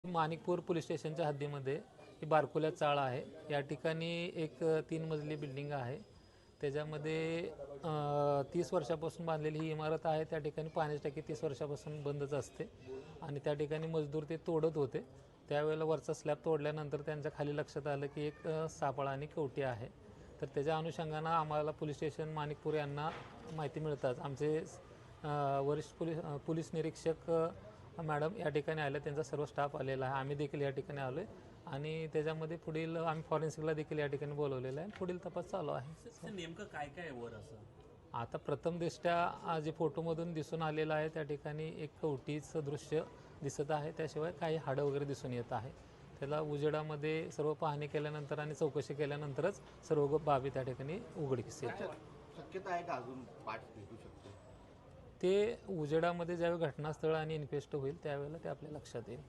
Manikpur police स्टेशनच्या हद्दीमध्ये ही बारकुल्या चाळ आहे। या ठिकाणी एक 3 मजली बिल्डिंग आहे। त्याच्यामध्ये 30 वर्षापासून बांधलेली ही इमारत आहे। त्या ठिकाणी पाण्याची टाकी 30 वर्षापासून बंदच असते आणि त्या ठिकाणी मजदूर ते तोडत होते। त्यावेळेला वरचा स्लॅब तोडल्यानंतर त्यांच्या खाली लक्षात आलं की एक सापळा आणि कवटी आहे। तर त्याच्या अनुषंगानं आम्हाला पोलीस स्टेशन माणिकपूर यांना माहिती मिळताच आमचे वरिष्ठ पोलीस निरीक्षक मॅडम या ठिकाणी आले, त्यांचा सर्व स्टाफ आलेला आहे। आम्ही देखील या ठिकाणी आलो आहे आणि त्याच्यामध्ये पुढील आम्ही फॉरेन्सिकला देखील या ठिकाणी बोलवलेलं आहे। पुढील तपास चालू आहे। नेमकं काय काय वर असं आता प्रथमदृष्ट्या जे फोटोमधून दिसून आलेलं आहे त्या ठिकाणी एक कवटीचं दृश्य दिसत आहे। त्याशिवाय काही हाडं वगैरे दिसून येत आहे। त्याला उजेडामध्ये सर्व पाहणी केल्यानंतर आणि चौकशी केल्यानंतरच सर्व बाबी त्या ठिकाणी उघडकीस येतील। शक्यता आहे का अजून पार्ट्स भेटू शकतो? ते उजेडामध्ये ज्यावेळी घटनास्थळ आणि इन्क्वेस्ट होईल त्यावेळेला ते आपल्या लक्षात येईल।